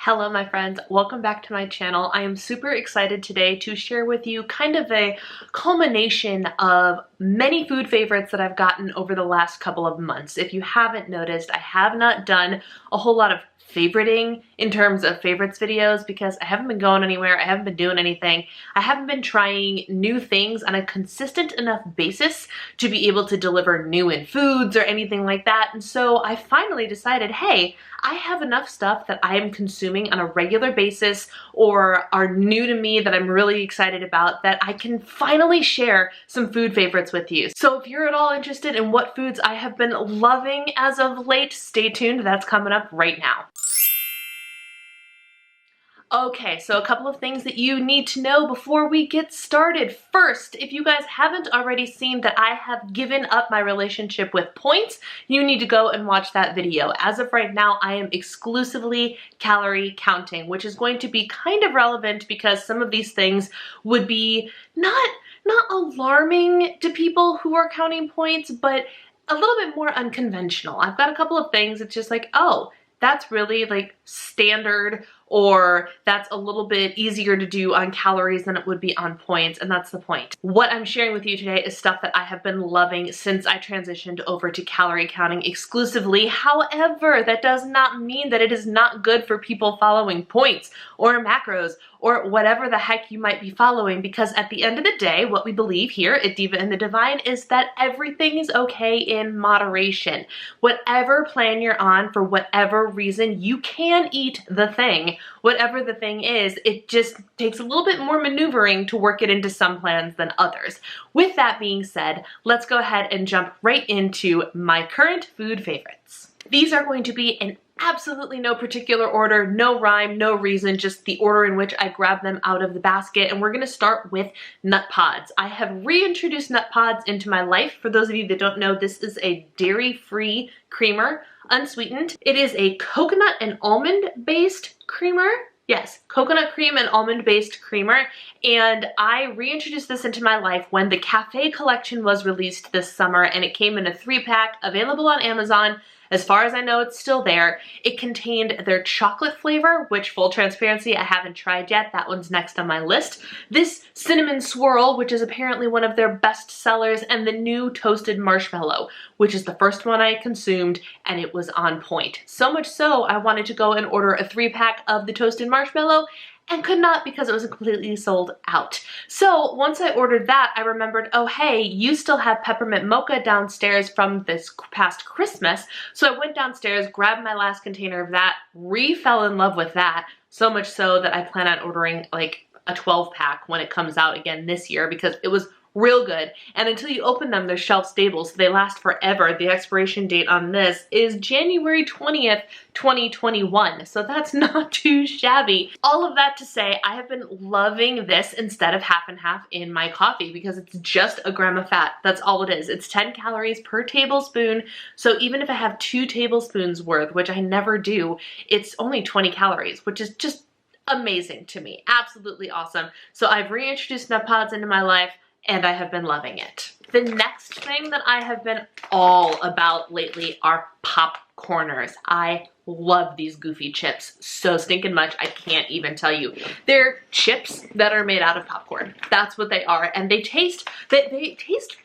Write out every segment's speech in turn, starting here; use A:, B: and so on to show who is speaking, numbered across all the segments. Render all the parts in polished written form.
A: Hello my friends, welcome back to my channel. I am super excited today to share with you kind of a culmination of many food favorites that I've gotten over the last couple of months. If you haven't noticed, I have not done a whole lot of favoriting in terms of favorites videos because I haven't been going anywhere, I haven't been doing anything. I haven't been trying new things on a consistent enough basis to be able to deliver new in foods or anything like that. And so I finally decided, hey, I have enough stuff that I am consuming on a regular basis or are new to me that I'm really excited about that I can finally share some food favorites with you. So if you're at all interested in what foods I have been loving as of late, stay tuned, that's coming up right now. Okay, so a couple of things that you need to know before we get started. First, if you guys haven't already seen that I have given up my relationship with points, you need to go and watch that video. As of right now, I am exclusively calorie counting, which is going to be kind of relevant because some of these things would be not alarming to people who are counting points, but a little bit more unconventional. I've got a couple of things it's just like, oh, that's really like standard, or that's a little bit easier to do on calories than it would be on points, and that's the point. What I'm sharing with you today is stuff that I have been loving since I transitioned over to calorie counting exclusively. However, that does not mean that it is not good for people following points or macros or whatever the heck you might be following, because at the end of the day, what we believe here at Diva and the Divine is that everything is okay in moderation. Whatever plan you're on, for whatever reason, you can eat the thing. Whatever the thing is, it just takes a little bit more maneuvering to work it into some plans than others. With that being said, let's go ahead and jump right into my current food favorites. These are going to be in absolutely no particular order, no rhyme, no reason, just the order in which I grab them out of the basket. And we're gonna start with Nutpods. I have reintroduced Nutpods into my life. For those of you that don't know, this is a dairy-free creamer, unsweetened. It is a coconut and almond-based creamer. Yes, coconut cream and almond-based creamer. And I reintroduced this into my life when the Cafe collection was released this summer, and it came in a 3-pack available on Amazon. As far as I know, it's still there. It contained their chocolate flavor, which, full transparency, I haven't tried yet. That one's next on my list. This cinnamon swirl, which is apparently one of their best sellers, and the new toasted marshmallow, which is the first one I consumed, and it was on point. So much so, I wanted to go and order a 3-pack of the toasted marshmallow, and could not because it was completely sold out. So once I ordered that, I remembered, oh hey, you still have peppermint mocha downstairs from this past Christmas. So I went downstairs, grabbed my last container of that, fell in love with that, so much so that I plan on ordering like a 12-pack when it comes out again this year because it was real good. And until you open them, they're shelf stable, so they last forever. The expiration date on this is January 20th, 2021. So that's not too shabby. All of that to say, I have been loving this instead of half and half in my coffee because it's just a gram of fat. That's all it is. It's 10 calories per tablespoon. So even if I have 2 tablespoons worth, which I never do, it's only 20 calories, which is just amazing to me. Absolutely awesome. So I've reintroduced Nutpods into my life, and I have been loving it. The next thing that I have been all about lately are popcorners. I love these goofy chips so stinking much, I can't even tell you. They're chips that are made out of popcorn. That's what they are, and they taste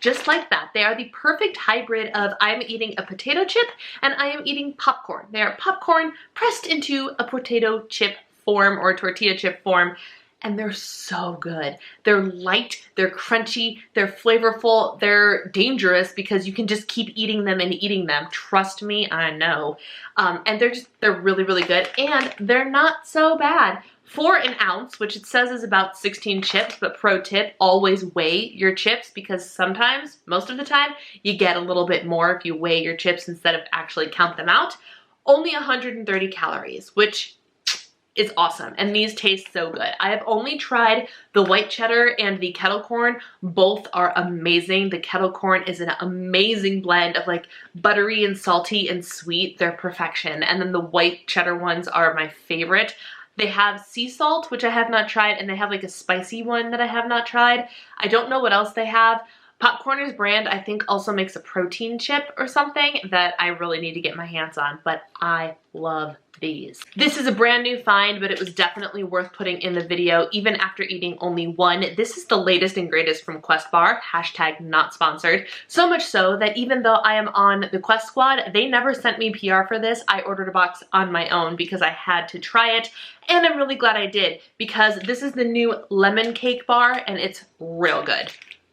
A: just like that. They are the perfect hybrid of I'm eating a potato chip and I am eating popcorn. They are popcorn pressed into a potato chip form or tortilla chip form. And they're so good. They're light, they're crunchy, they're flavorful, they're dangerous because you can just keep eating them and eating them. Trust me, I know. And they're really, really good, and they're not so bad. For an ounce, which it says is about 16 chips, but pro tip, always weigh your chips because sometimes, most of the time, you get a little bit more if you weigh your chips instead of actually count them out. Only 130 calories, which is awesome, and these taste so good. I have only tried the white cheddar and the kettle corn. Both are amazing. The kettle corn is an amazing blend of like buttery and salty and sweet. They're perfection. And then the white cheddar ones are my favorite. They have sea salt, which I have not tried, and they have like a spicy one that I have not tried. I don't know what else they have. Popcorners brand, I think, also makes a protein chip or something that I really need to get my hands on, but I love these. This is a brand new find, but it was definitely worth putting in the video even after eating only one. This is the latest and greatest from Quest Bar, hashtag not sponsored. So much so that even though I am on the Quest squad, they never sent me PR for this. I ordered a box on my own because I had to try it, and I'm really glad I did because this is the new lemon cake bar and it's real good.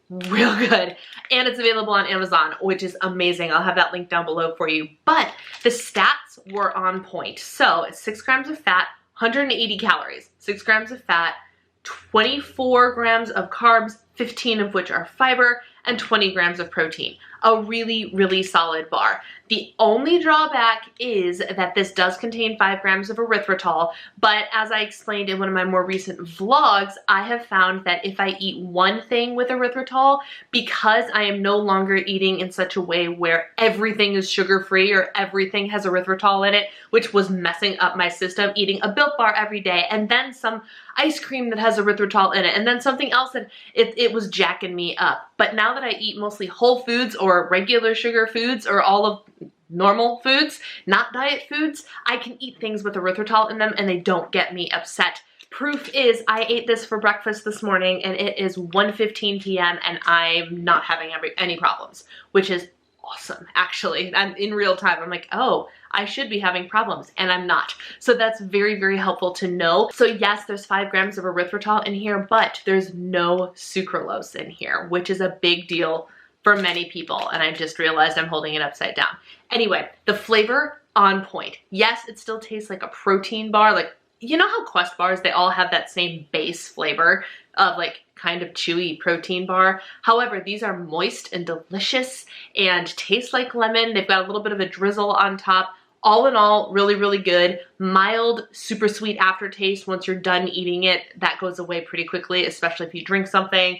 A: Real good. And it's available on Amazon, which is amazing. I'll have that link down below for you. But the stats were on point. So it's 6 grams of fat, 180 calories, 6 grams of fat, 24 grams of carbs, 15 of which are fiber, and 20 grams of protein. A really, really solid bar. The only drawback is that this does contain 5 grams of erythritol, but as I explained in one of my more recent vlogs, I have found that if I eat one thing with erythritol, because I am no longer eating in such a way where everything is sugar-free or everything has erythritol in it, which was messing up my system, eating a Built Bar every day, and then some ice cream that has erythritol in it, and then something else that it was jacking me up. But now that I eat mostly whole foods or regular sugar foods or all of normal foods, not diet foods, I can eat things with erythritol in them and they don't get me upset. Proof is I ate this for breakfast this morning and it is 1:15 p.m. and I'm not having any problems, which is awesome, actually. And in real time, I'm like, oh, I should be having problems, and I'm not. So that's very, very helpful to know. So yes, there's 5 grams of erythritol in here, but there's no sucralose in here, which is a big deal for many people. And I just realized I'm holding it upside down. Anyway, the flavor on point. Yes, it still tastes like a protein bar. Like, you know how Quest bars, they all have that same base flavor of like kind of chewy protein bar. However, these are moist and delicious and taste like lemon. They've got a little bit of a drizzle on top. All in all, really, really good. Mild, super sweet aftertaste once you're done eating it. That goes away pretty quickly, especially if you drink something.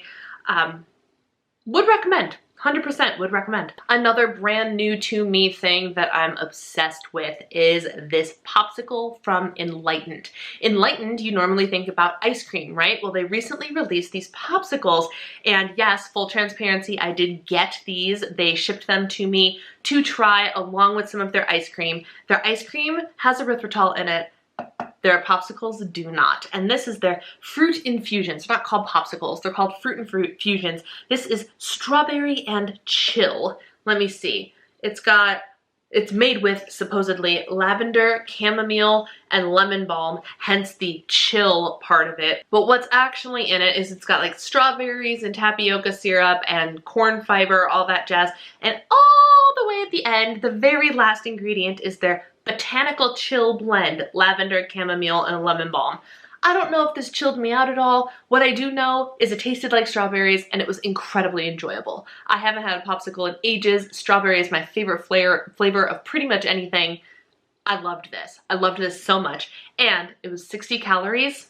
A: Would recommend. 100% would recommend. Another brand new to me thing that I'm obsessed with is this popsicle from Enlightened. Enlightened, you normally think about ice cream, right? Well, they recently released these popsicles, and yes, full transparency, I did get these. They shipped them to me to try along with some of their ice cream. Their ice cream has erythritol in it. Their popsicles do not. And this is their fruit infusions. They're not called popsicles. They're called fruit infusions. This is strawberry and chill. Let me see. It's made with supposedly lavender, chamomile, and lemon balm, hence the chill part of it. But what's actually in it is it's got like strawberries and tapioca syrup and corn fiber, all that jazz. And all the way at the end, the very last ingredient is their botanical chill blend, lavender, chamomile, and lemon balm. I don't know if this chilled me out at all. What I do know is it tasted like strawberries and it was incredibly enjoyable. I haven't had a popsicle in ages. Strawberry is my favorite flavor of pretty much anything. I loved this. I loved this so much. And it was 60 calories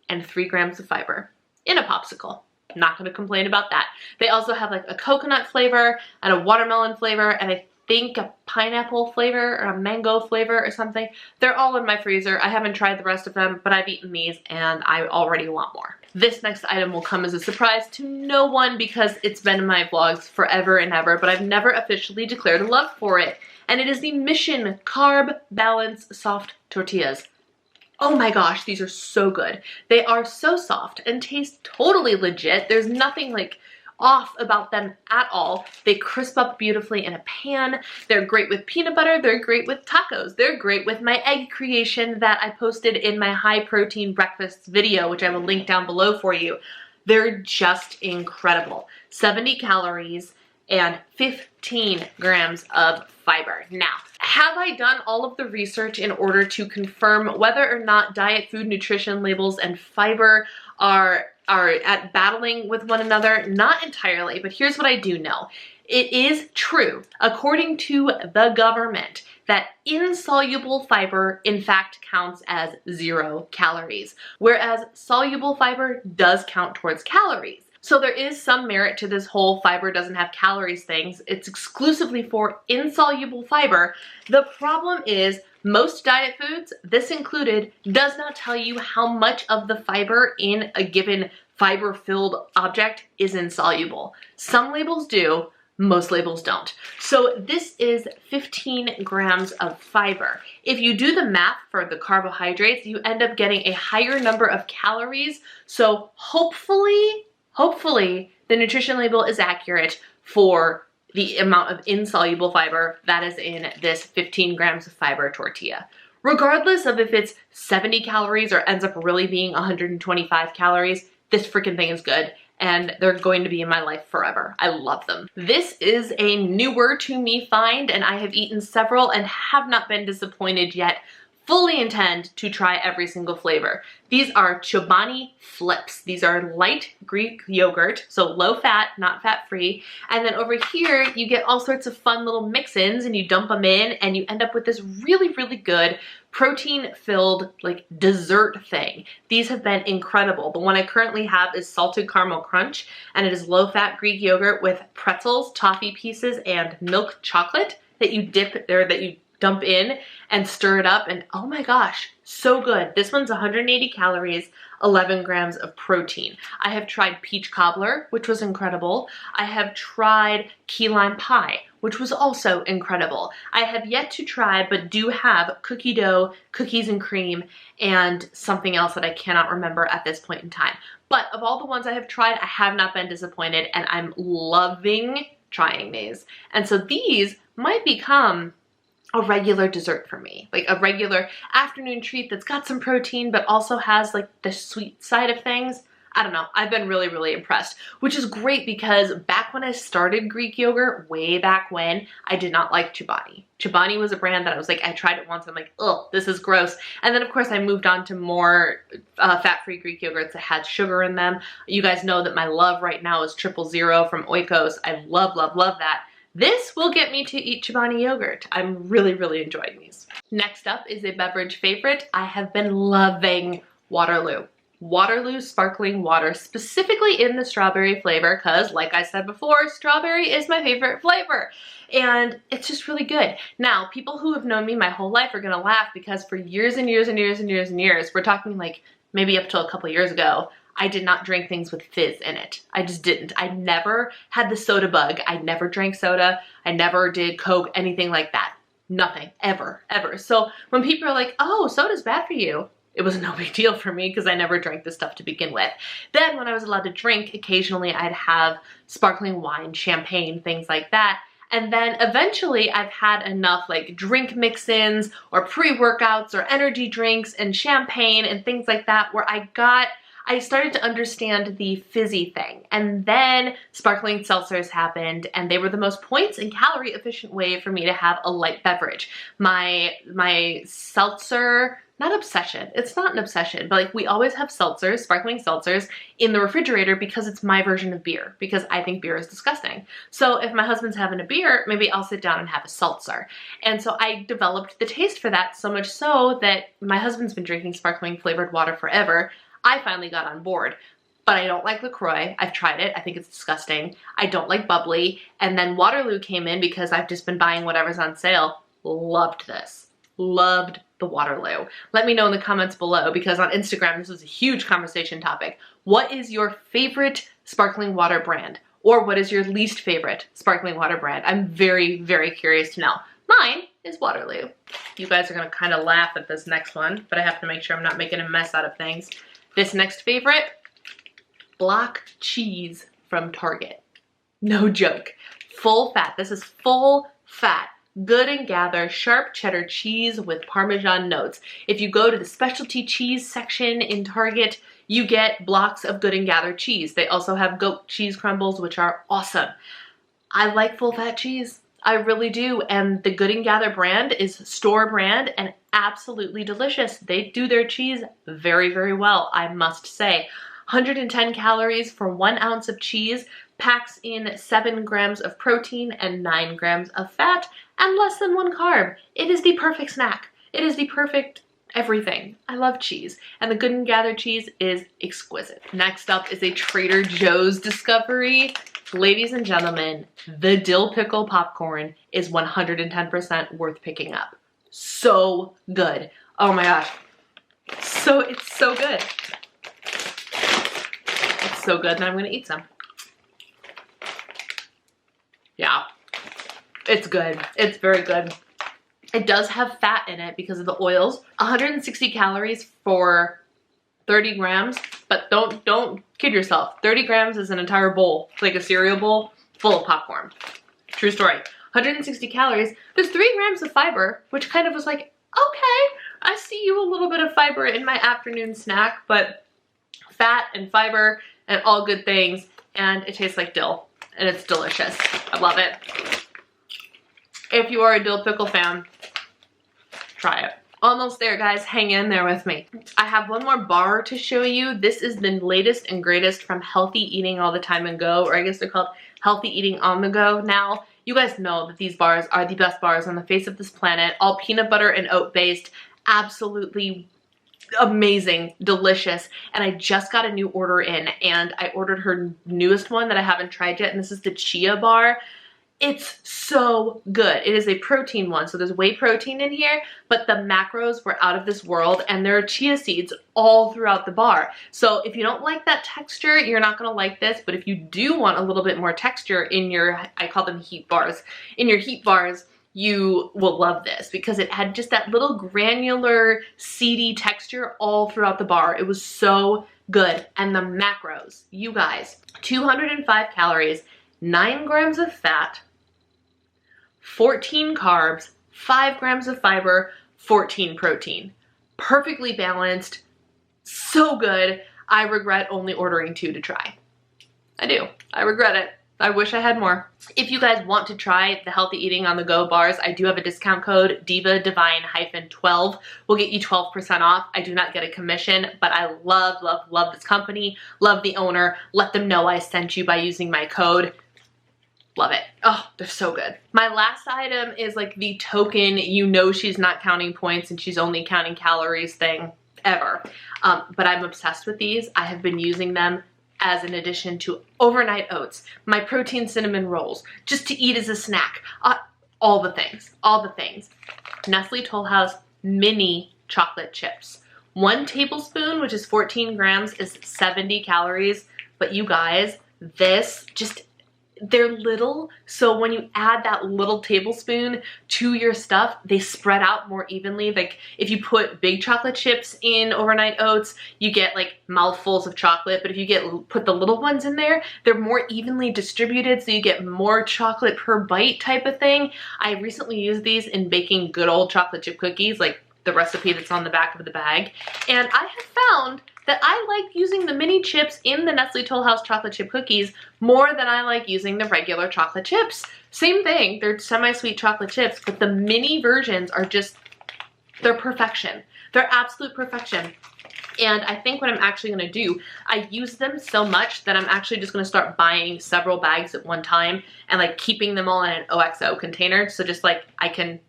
A: and 3 grams of fiber in a popsicle. Not gonna complain about that. They also have like a coconut flavor and a watermelon flavor and I think a pineapple flavor or a mango flavor or something. They're all in my freezer. I haven't tried the rest of them, but I've eaten these and I already want more. This next item will come as a surprise to no one because it's been in my vlogs forever and ever, but I've never officially declared a love for it. And it is the Mission Carb Balance Soft Tortillas. Oh my gosh, these are so good. They are so soft and taste totally legit. There's nothing like off about them at all. They crisp up beautifully in a pan. They're great with peanut butter. They're great with tacos. They're great with my egg creation that I posted in my high protein breakfast video, which I will link down below for you. They're just incredible. 70 calories and 15 grams of fiber. Now, have I done all of the research in order to confirm whether or not diet food nutrition labels and fiber are at battling with one another? Not entirely, but here's what I do know. It is true, according to the government, that insoluble fiber in fact counts as 0 calories, whereas soluble fiber does count towards calories. So there is some merit to this whole fiber doesn't have calories things. It's exclusively for insoluble fiber. The problem is most diet foods, this included, does not tell you how much of the fiber in a given fiber-filled object is insoluble. Some labels do, most labels don't. So this is 15 grams of fiber. If you do the math for the carbohydrates, you end up getting a higher number of calories. So hopefully the nutrition label is accurate for the amount of insoluble fiber that is in this 15 grams of fiber tortilla. Regardless of if it's 70 calories or ends up really being 125 calories, this freaking thing is good. And they're going to be in my life forever. I love them. This is a newer to me find, and I have eaten several and have not been disappointed yet. Fully intend to try every single flavor. These are Chobani flips. These are light Greek yogurt, so low fat, not fat free. And then over here, you get all sorts of fun little mix-ins and you dump them in and you end up with this really, really good protein-filled like dessert thing. These have been incredible. The one I currently have is salted caramel crunch, and it is low-fat Greek yogurt with pretzels, toffee pieces, and milk chocolate that you dip or that you dump in and stir it up, and oh my gosh, so good. This one's 180 calories, 11 grams of protein. I have tried peach cobbler, which was incredible. I have tried key lime pie, which was also incredible. I have yet to try, but do have cookie dough, cookies and cream, and something else that I cannot remember at this point in time. But of all the ones I have tried, I have not been disappointed, and I'm loving trying these. And so these might become a regular dessert for me, like a regular afternoon treat that's got some protein but also has like the sweet side of things. I don't know, I've been really, really impressed, which is great because back when I started Greek yogurt, way back when, I did not like Chobani. Chobani was a brand that I was like, I tried it once, I'm like, oh, this is gross. And then of course I moved on to more fat-free Greek yogurts that had sugar in them. You guys know that my love right now is 000 from Oikos. I love, love, love that. This will get me to eat Chobani yogurt. I'm really, really enjoying these. Next up is a beverage favorite. I have been loving Waterloo. Waterloo sparkling water, specifically in the strawberry flavor, because like I said before, strawberry is my favorite flavor. And it's just really good. Now, people who have known me my whole life are gonna laugh because for years and years and years and years and years, we're talking like maybe up till a couple years ago, I did not drink things with fizz in it. I just didn't. I never had the soda bug. I never drank soda. I never did Coke, anything like that. Nothing, ever, ever. So when people are like, oh, soda's bad for you, it was no big deal for me because I never drank this stuff to begin with. Then when I was allowed to drink, occasionally I'd have sparkling wine, champagne, things like that. And then eventually I've had enough like drink mix-ins or pre-workouts or energy drinks and champagne and things like that where I started to understand the fizzy thing. And then sparkling seltzers happened and they were the most points and calorie efficient way for me to have a light beverage. My seltzer, not obsession, it's not an obsession, but like we always have seltzers, sparkling seltzers in the refrigerator because it's my version of beer, because I think beer is disgusting. So if my husband's having a beer, maybe I'll sit down and have a seltzer. And so I developed the taste for that so much so that my husband's been drinking sparkling flavored water forever. I finally got on board, but I don't like LaCroix. I've tried it. I think it's disgusting. I don't like bubbly. And then Waterloo came in because I've just been buying whatever's on sale. Loved this. Loved the Waterloo. Let me know in the comments below because on Instagram, this was a huge conversation topic. What is your favorite sparkling water brand? Or what is your least favorite sparkling water brand? I'm very, very curious to know. Mine is Waterloo. You guys are gonna kind of laugh at this next one, but I have to make sure I'm not making a mess out of things. This next favorite, block cheese from Target. No joke. Full fat. This is full fat. Good and Gather sharp cheddar cheese with Parmesan notes. If you go to the specialty cheese section in Target, you get blocks of Good and Gather cheese. They also have goat cheese crumbles, which are awesome. I like full fat cheese. I really do, and the Good and Gather brand is store brand and absolutely delicious. They do their cheese very, very well, I must say. 110 calories for 1 ounce of cheese, packs in 7 grams of protein and 9 grams of fat, and less than 1 carb. It is the perfect snack. It is the perfect everything. I love cheese, and the Good and Gather cheese is exquisite. Next up is a Trader Joe's discovery. Ladies and gentlemen, the dill pickle popcorn is 110% worth picking up. So good. Oh my gosh. It's so good. so good, and I'm gonna eat some. Yeah, it's good. It's very good. It does have fat in it because of the oils. 160 calories for 30 grams, but don't kid yourself. 30 grams is an entire bowl. It's like a cereal bowl full of popcorn. True story. 160 calories. There's 3 grams of fiber, which kind of was like, okay, I see you a little bit of fiber in my afternoon snack, but fat and fiber and all good things, and it tastes like dill, and it's delicious. I love it. If you are a dill pickle fan, try it. Almost there, guys. Hang in there with me. I have one more bar to show you. This is the latest and greatest from Healthy Eating All the Time and Go, or I guess they're called Healthy Eating on the Go now. You guys know that these bars are the best bars on the face of this planet. All peanut butter and oat based. Absolutely amazing, delicious. And I just got a new order in, and I ordered her newest one that I haven't tried yet, and this is the chia bar. It's so good. It is a protein one, so there's whey protein in here, but the macros were out of this world, and there are chia seeds all throughout the bar. So if you don't like that texture, you're not gonna like this, but if you do want a little bit more texture in your, I call them heat bars, in your heat bars, you will love this because it had just that little granular, seedy texture all throughout the bar. It was so good. And the macros, you guys, 205 calories, 9 grams of fat, 14 carbs, 5 grams of fiber, 14 protein. Perfectly balanced, so good. I regret only ordering 2 to try. I do. I regret it. I wish I had more. If you guys want to try the Healthy Eating on the Go bars, I do have a discount code, Diva Divine-12. Will get you 12% off. I do not get a commission, but I love, love, love this company. Love the owner. Let them know I sent you by using my code. Love it. Oh, they're so good. My last item is like the token, you know she's not counting points and she's only counting calories thing ever. But I'm obsessed with these. I have been using them as an addition to overnight oats, my protein cinnamon rolls, just to eat as a snack. All the things, all the things. Nestle Toll House mini chocolate chips. 1 tablespoon, which is 14 grams, is 70 calories. But you guys, this just, they're little, so when you add that little tablespoon to your stuff, they spread out more evenly. Like if you put big chocolate chips in overnight oats, you get like mouthfuls of chocolate, but if you put the little ones in there, they're more evenly distributed, so you get more chocolate per bite type of thing. I recently used these in baking good old chocolate chip cookies, like the recipe that's on the back of the bag, and I have found that I like using the mini chips in the Nestle Toll House chocolate chip cookies more than I like using the regular chocolate chips. Same thing, they're semi-sweet chocolate chips, but the mini versions are just, they're perfection. They're absolute perfection. And I think what I'm actually gonna do, I use them so much that I'm actually just gonna start buying several bags at one time and like keeping them all in an OXO container. So just like I can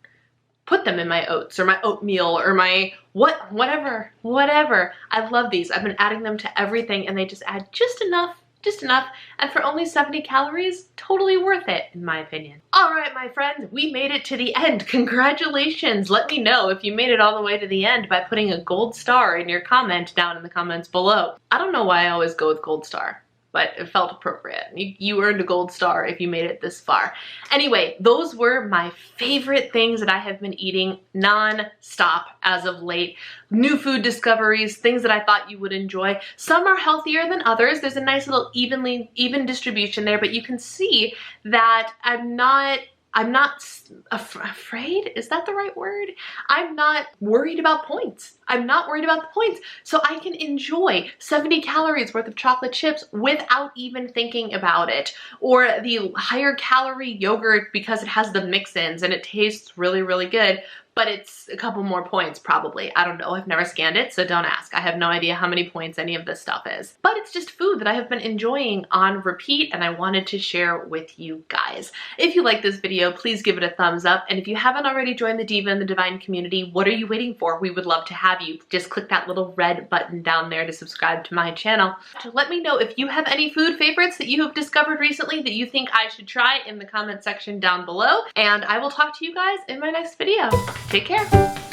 A: put them in my oats or my oatmeal or my whatever. I love these. I've been adding them to everything and they just add just enough. And for only 70 calories, totally worth it in my opinion. All right, my friends, we made it to the end. Congratulations. Let me know if you made it all the way to the end by putting a gold star in your comment down in the comments below. I don't know why I always go with gold star, but it felt appropriate. You earned a gold star if you made it this far. Anyway, those were my favorite things that I have been eating non-stop as of late. New food discoveries, things that I thought you would enjoy. Some are healthier than others. There's a nice little even distribution there, but you can see that I'm not afraid? Is that the right word? I'm not worried about points. I'm not worried about the points. So I can enjoy 70 calories worth of chocolate chips without even thinking about it. Or the higher calorie yogurt because it has the mix-ins and it tastes really, really good. But it's a couple more points probably. I don't know, I've never scanned it, so don't ask. I have no idea how many points any of this stuff is. But it's just food that I have been enjoying on repeat and I wanted to share with you guys. If you like this video, please give it a thumbs up. And if you haven't already joined the Diva and the Divine community, what are you waiting for? We would love to have you. Just click that little red button down there to subscribe to my channel. Let me know if you have any food favorites that you have discovered recently that you think I should try in the comment section down below. And I will talk to you guys in my next video. Take care.